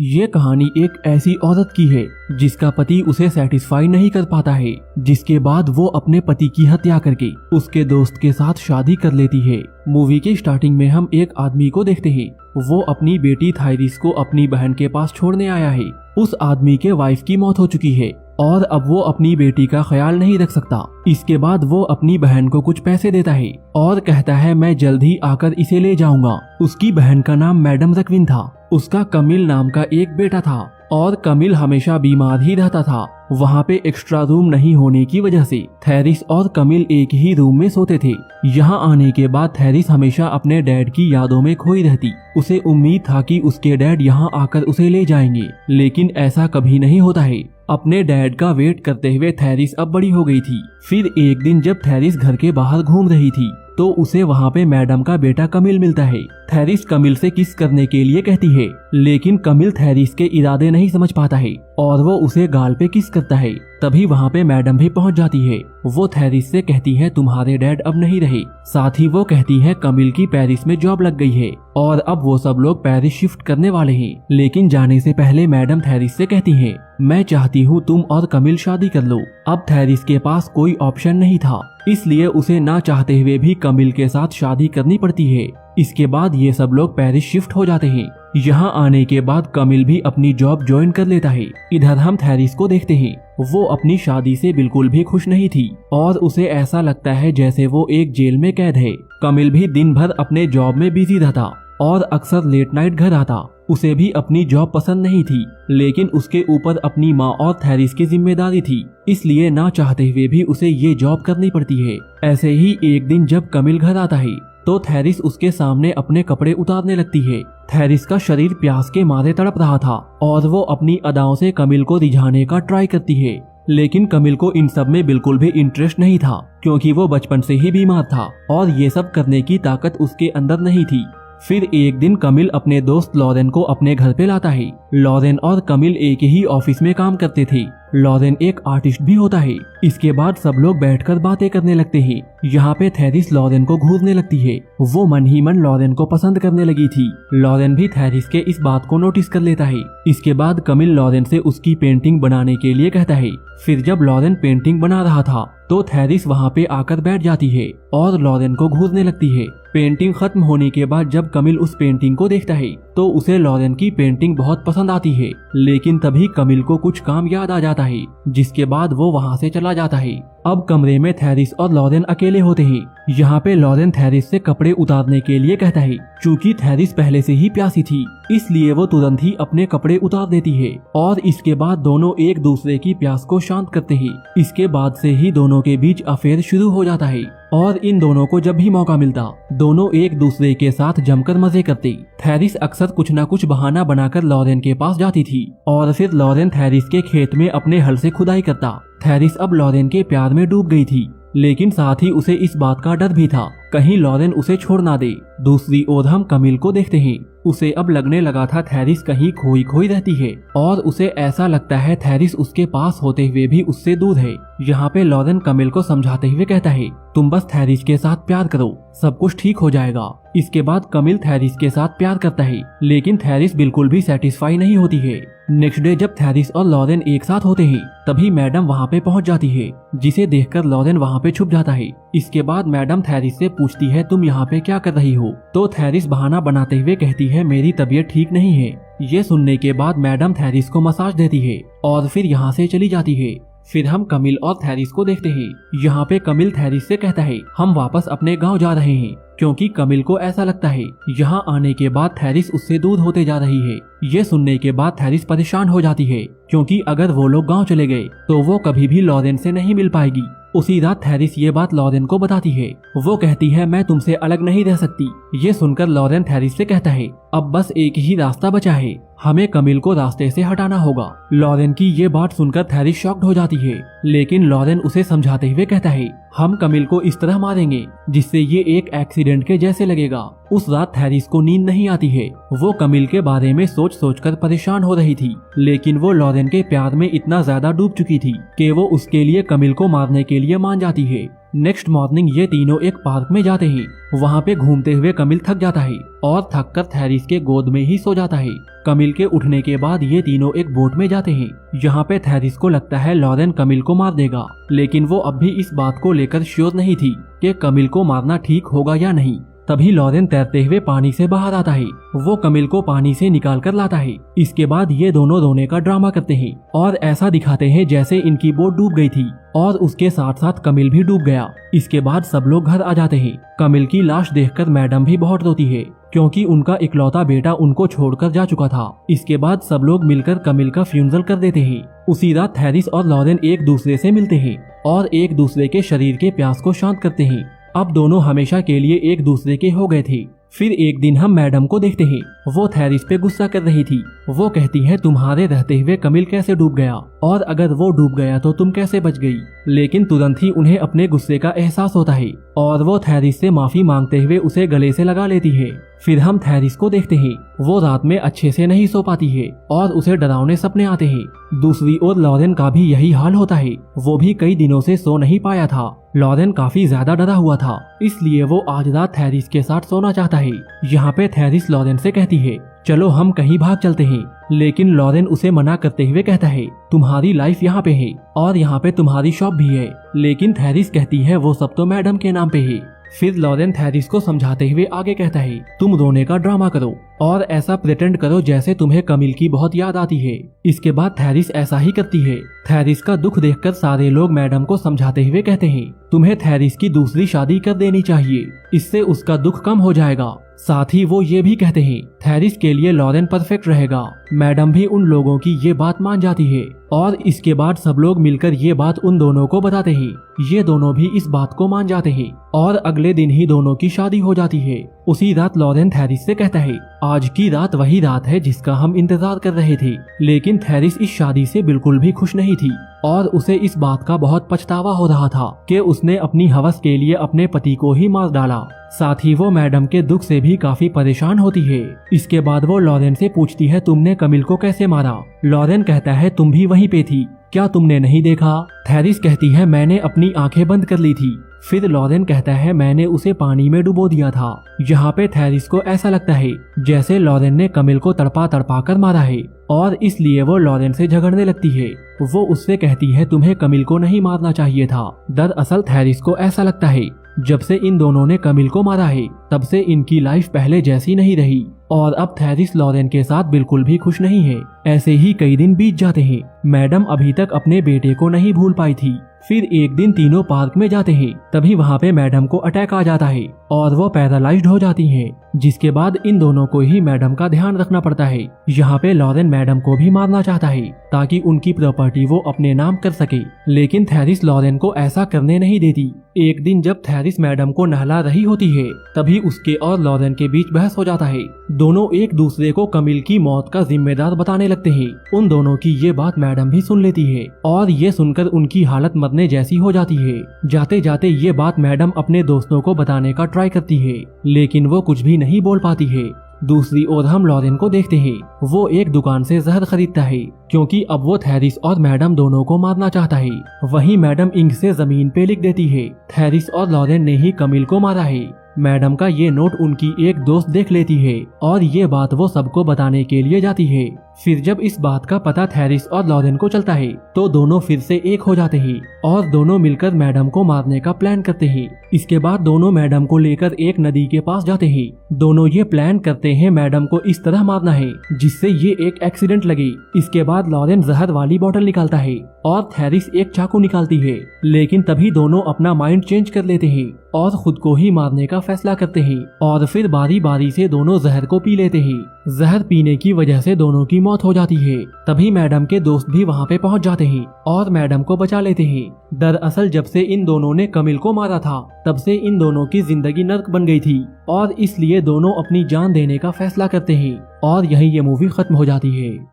ये कहानी एक ऐसी औरत की है जिसका पति उसे सेटिस्फाई नहीं कर पाता है, जिसके बाद वो अपने पति की हत्या करके उसके दोस्त के साथ शादी कर लेती है। मूवी के स्टार्टिंग में हम एक आदमी को देखते हैं। वो अपनी बेटी थाइरिस को अपनी बहन के पास छोड़ने आया है। उस आदमी के वाइफ की मौत हो चुकी है और अब वो अपनी बेटी का ख्याल नहीं रख सकता। इसके बाद वो अपनी बहन को कुछ पैसे देता है और कहता है मैं जल्द ही आकर इसे ले जाऊंगा। उसकी बहन का नाम मैडम रक्विन था। उसका कमिल नाम का एक बेटा था और कमिल हमेशा बीमार ही रहता था। वहाँ पे एक्स्ट्रा रूम नहीं होने की वजह से थैरिस और कमिल एक ही रूम में सोते थे। यहाँ आने के बाद थैरिस हमेशा अपने डैड की यादों में खोई रहती। उसे उम्मीद था कि उसके डैड यहाँ आकर उसे ले जाएंगे, लेकिन ऐसा कभी नहीं होता है। अपने डैड का वेट करते हुए थैरिस अब बड़ी हो गई थी। फिर एक दिन जब थैरिस घर के बाहर घूम रही थी तो उसे वहाँ पे मैडम का बेटा कमिल मिलता है। थैरिस कमिल से किस करने के लिए कहती है, लेकिन कमिल थैरिस के इरादे नहीं समझ पाता है और वो उसे गाल पे किस करता है। तभी वहाँ पे मैडम भी पहुँच जाती है। वो थैरिस से कहती है तुम्हारे डैड अब नहीं रहे। साथ ही वो कहती है कमिल की पेरिस में जॉब लग गई है और अब वो सब लोग पेरिस शिफ्ट करने वाले हैं। लेकिन जाने से पहले मैडम थैरिस से कहती है मैं चाहती हूँ तुम और कमिल शादी कर लो। अब थैरिस के पास कोई ऑप्शन नहीं था, इसलिए उसे ना चाहते हुए भी कमिल के साथ शादी करनी पड़ती है। इसके बाद ये सब लोग पेरिस शिफ्ट हो जाते हैं। यहाँ आने के बाद कमिल भी अपनी जॉब ज्वाइन कर लेता है। इधर हम थैरिस को देखते हैं। वो अपनी शादी से बिल्कुल भी खुश नहीं थी और उसे ऐसा लगता है जैसे वो एक जेल में कैद है। कमिल भी दिन भर अपने जॉब में बिजी रहता और अक्सर लेट नाइट घर आता। उसे भी अपनी जॉब पसंद नहीं थी, लेकिन उसके ऊपर अपनी माँ और थैरिस की जिम्मेदारी थी, इसलिए ना चाहते हुए भी उसे ये जॉब करनी पड़ती है। ऐसे ही एक दिन जब कमिल घर आता है तो थैरिस उसके सामने अपने कपड़े उतारने लगती है। थैरिस का शरीर प्यास के मारे तड़प रहा था और वो अपनी अदाओं से कमिल को रिझाने का ट्राई करती है, लेकिन कमिल को इन सब में बिल्कुल भी इंटरेस्ट नहीं था, क्योंकि वो बचपन से ही बीमार था और ये सब करने की ताकत उसके अंदर नहीं थी। फिर एक दिन कमिल अपने दोस्त लॉरेन को अपने घर पे लाता है। लॉरेन और कमिल एक ही ऑफिस में काम करते थे। लॉरेन एक आर्टिस्ट भी होता है। इसके बाद सब लोग बैठकर बातें करने लगते हैं। यहाँ पे थैरिस लॉरेन को घूरने लगती है। वो मन ही मन लॉरेन को पसंद करने लगी थी। लॉरेन भी थैरिस के इस बात को नोटिस कर लेता है। इसके बाद कमिल लॉरेन से उसकी पेंटिंग बनाने के लिए कहता है। फिर जब लॉरेन पेंटिंग बना रहा था तो थैरिस वहाँ पे आकर बैठ जाती है और लॉरेन को घूरने लगती है। पेंटिंग खत्म होने के बाद जब कमिल उस पेंटिंग को देखता है तो उसे लॉरेन की पेंटिंग बहुत पसंद आती है, लेकिन तभी कमिल को कुछ काम याद आ जाता है, जिसके बाद वो वहाँ से चला जाता है। अब कमरे में थैरिस और लॉरेन अकेले होते हैं। यहाँ पे लॉरेन थैरिस से कपड़े उतारने के लिए कहता है। चूँकि थैरिस पहले से ही प्यासी थी, इसलिए वो तुरंत ही अपने कपड़े उतार देती है और इसके बाद दोनों एक दूसरे की प्यास को शांत करते हैं। इसके बाद से ही दोनों के बीच अफेयर शुरू हो जाता है और इन दोनों को जब भी मौका मिलता दोनों एक दूसरे के साथ जमकर मजे करते। थैरिस अक्सर कुछ न कुछ बहाना बनाकर लॉरेन के पास जाती थी और फिर लॉरेन थैरिस के खेत में अपने हल से खुदाई करता। थैरिस अब लॉरेन के प्यार में डूब गई थी, लेकिन साथ ही उसे इस बात का डर भी था कहीं लॉरेन उसे छोड़ ना दे। दूसरी ओर हम कमिल को देखते हैं। उसे अब लगने लगा था थैरिस कहीं खोई खोई रहती है और उसे ऐसा लगता है थैरिस उसके पास होते हुए भी उससे दूर है। यहाँ पे लॉरेन कमिल को समझाते हुए कहता है तुम बस थैरिस के साथ प्यार करो, सब कुछ ठीक हो जाएगा। इसके बाद कमिल थैरिस के साथ प्यार करता है, लेकिन थैरिस बिल्कुल भी सेटिस्फाई नहीं होती है। नेक्स्ट डे जब थैरिस और लॉरेन एक साथ होते हैं तभी मैडम वहाँ पे पहुँच जाती है, जिसे देखकर लॉरेन वहाँ पे छुप जाता है। इसके बाद मैडम थैरिस से पूछती है तुम यहाँ पे क्या कर रही हो, तो थैरिस बहाना बनाते हुए कहती है मेरी तबीयत ठीक नहीं है। ये सुनने के बाद मैडम थैरिस को मसाज देती है और फिर यहाँ से चली जाती है। फिर हम कमिल और थैरिस को देखते हैं। यहाँ पे कमिल थैरिस से कहता है हम वापस अपने गांव जा रहे हैं, क्योंकि कमिल को ऐसा लगता है यहाँ आने के बाद थैरिस उससे दूर होते जा रही है। ये सुनने के बाद थैरिस परेशान हो जाती है, क्योंकि अगर वो लोग गांव चले गए तो वो कभी भी लॉरेन से नहीं मिल पाएगी। उसी रात थैरिस ये बात लॉरेन को बताती है। वो कहती है मैं तुमसे अलग नहीं रह सकती। ये सुनकर लॉरेन थैरिस से कहता है अब बस एक ही रास्ता बचा है, हमें कमिल को रास्ते से हटाना होगा। लॉरेन की ये बात सुनकर थैरिस शॉक्ड हो जाती है, लेकिन लॉरेन उसे समझाते हुए कहता है हम कमिल को इस तरह मारेंगे जिससे ये एक एक्सीडेंट के जैसे लगेगा। उस रात थेरिस को नींद नहीं आती है। वो कमिल के बारे में सोच सोच कर परेशान हो रही थी, लेकिन वो लॉरेन के प्यार में इतना ज्यादा डूब चुकी थी कि वो उसके लिए कमिल को मारने के लिए मान जाती है। नेक्स्ट मॉर्निंग ये तीनों एक पार्क में जाते हैं। वहाँ पे घूमते हुए कमिल थक जाता है और थक कर थेरिस के गोद में ही सो जाता है। कमिल के उठने के बाद ये तीनों एक बोट में जाते हैं। यहाँ पे थेरिस को लगता है लॉरेन कमिल को मार देगा, लेकिन वो अब भी इस बात को लेकर श्योर नहीं थी कि कमिल को मारना ठीक होगा या नहीं। तभी लॉरेन तैरते हुए पानी से बाहर आता है। वो कमिल को पानी से निकाल कर लाता है। इसके बाद ये दोनों रोने का ड्रामा करते हैं और ऐसा दिखाते हैं जैसे इनकी बोट डूब गई थी और उसके साथ साथ कमिल भी डूब गया। इसके बाद सब लोग घर आ जाते हैं। कमिल की लाश देखकर मैडम भी बहुत रोती है, क्योंकि उनका इकलौता बेटा उनको छोड़कर जा चुका था। इसके बाद सब लोग मिलकर कमिल का फ्यूनरल कर देते हैं। उसी रात थेरिस और लॉरेन एक दूसरे से मिलते हैं और एक दूसरे के शरीर के प्यास को शांत करते हैं। अब दोनों हमेशा के लिए एक दूसरे के हो गए थे। फिर एक दिन हम मैडम को देखते हैं। वो थेरिस पे गुस्सा कर रही थी। वो कहती है तुम्हारे रहते हुए कमिल कैसे डूब गया, और अगर वो डूब गया तो तुम कैसे बच गई। लेकिन तुरंत ही उन्हें अपने गुस्से का एहसास होता है और वो थेरिस से माफी मांगते हुए उसे गले से लगा लेती है। फिर हम थेरिस को देखते हैं। वो रात में अच्छे से नहीं सो पाती है और उसे डरावने सपने आते हैं। दूसरी ओर लॉरेन का भी यही हाल होता है। वो भी कई दिनों से सो नहीं पाया था। लॉरेन काफी ज्यादा डरा हुआ था, इसलिए वो आज रात थेरिस के साथ सोना चाहता है। यहाँ पे थेरिस लॉरेन से कहती है चलो हम कहीं भाग चलते हैं, लेकिन लॉरेन उसे मना करते हुए कहता है तुम्हारी लाइफ यहाँ पे है और यहाँ पे तुम्हारी शॉप भी है। लेकिन थेरिस कहती है वो सब तो मैडम के नाम पे है। फिर लॉरेन थेरिस को समझाते हुए आगे कहता है तुम रोने का ड्रामा करो और ऐसा प्रिटेंड करो जैसे तुम्हें कमिल की बहुत याद आती है। इसके बाद थेरिस ऐसा ही करती है। थेरिस का दुख देखकर सारे लोग मैडम को समझाते हुए कहते हैं तुम्हें थेरिस की दूसरी शादी कर देनी चाहिए, इससे उसका दुख कम हो जाएगा। साथ ही वो ये भी कहते हैं थेरिस के लिए लॉरेन परफेक्ट रहेगा। मैडम भी उन लोगों की ये बात मान जाती है और इसके बाद सब लोग मिलकर ये बात उन दोनों को बताते हैं। ये दोनों भी इस बात को मान जाते हैं और अगले दिन ही दोनों की शादी हो जाती है। उसी रात लॉरेन थेरिस से कहता है आज की रात वही रात है जिसका हम इंतजार कर रहे थे। लेकिन थेरिस इस शादी से बिल्कुल भी खुश नहीं थी और उसे इस बात का बहुत पछतावा हो रहा था कि उसने अपनी हवस के लिए अपने पति को ही मार डाला। साथ ही वो मैडम के दुख से भी काफी परेशान होती है। इसके बाद वो लॉरेन से पूछती है तुमने कमिल को कैसे मारा। लॉरेन कहता है तुम भी वहीं पे थी, क्या तुमने नहीं देखा। थेरिस कहती है मैंने अपनी आंखें बंद कर ली थी। फिर लॉरेन कहता है मैंने उसे पानी में डुबो दिया था। यहाँ पे थेरिस को ऐसा लगता है जैसे लॉरेन ने कमिल को तड़पा तड़पा कर मारा है और इसलिए वो लॉरेन से झगड़ने लगती है। वो उससे कहती है तुम्हें कमिल को नहीं मारना चाहिए था। दरअसल थेरिस को ऐसा लगता है जब से इन दोनों ने कमिल को मारा है तब से इनकी लाइफ पहले जैसी नहीं रही और अब थेरिस लॉरेन के साथ बिल्कुल भी खुश नहीं है। ऐसे ही कई दिन बीत जाते हैं। मैडम अभी तक अपने बेटे को नहीं भूल पाई थी। फिर एक दिन तीनों पार्क में जाते हैं। तभी वहाँ पे मैडम को अटैक आ जाता है और वो पैरालाइज्ड हो जाती हैं, जिसके बाद इन दोनों को ही मैडम का ध्यान रखना पड़ता है। यहाँ पे लॉरेन मैडम को भी मारना चाहता है ताकि उनकी प्रॉपर्टी वो अपने नाम कर सके, लेकिन थेरिस लॉरेन को ऐसा करने नहीं देती। एक दिन जब थेरिस मैडम को नहला रही होती है तभी उसके और लॉरेन के बीच बहस हो जाता है। दोनों एक दूसरे को कमिल की मौत का जिम्मेदार बताने लगते हैं। उन दोनों की ये बात मैडम भी सुन लेती है और ये सुनकर उनकी हालत मरने जैसी हो जाती है। जाते जाते ये बात मैडम अपने दोस्तों को बताने का ट्राई करती है, लेकिन वो कुछ भी नहीं बोल पाती है। दूसरी ओर हम लॉरेन को देखते हैं। वो एक दुकान से जहर खरीदता है क्योंकि अब वो थेरिस और मैडम दोनों को मारना चाहता है। वहीं मैडम इंक से जमीन पे लिख देती है थेरिस और लॉरेन ने ही कमिल को मारा है। मैडम का ये नोट उनकी एक दोस्त देख लेती है और ये बात वो सबको बताने के लिए जाती है। फिर जब इस बात का पता थेरिस और लॉरेन को चलता है तो दोनों फिर से एक हो जाते हैं और दोनों मिलकर मैडम को मारने का प्लान करते हैं। इसके बाद दोनों मैडम को लेकर एक नदी के पास जाते हैं। दोनों ये प्लान करते हैं मैडम को इस तरह मारना है जिससे ये एक एक्सीडेंट लगे। इसके बाद लॉरेन जहर वाली बोतल निकालता है और थेरिस एक चाकू निकालती है, लेकिन तभी दोनों अपना माइंड चेंज कर लेते हैं और खुद को ही मारने का फैसला करते हैं और फिर बारी बारी से दोनों जहर को पी लेते हैं। जहर पीने की वजह से दोनों की मौत हो जाती है। तभी मैडम के दोस्त भी वहाँ पे पहुँच जाते हैं और मैडम को बचा लेते हैं। दरअसल जब से इन दोनों ने कमिल को मारा था तब से इन दोनों की जिंदगी नर्क बन गई थी और इसलिए दोनों अपनी जान देने का फैसला करते हैं और यहीं ये मूवी खत्म हो जाती है।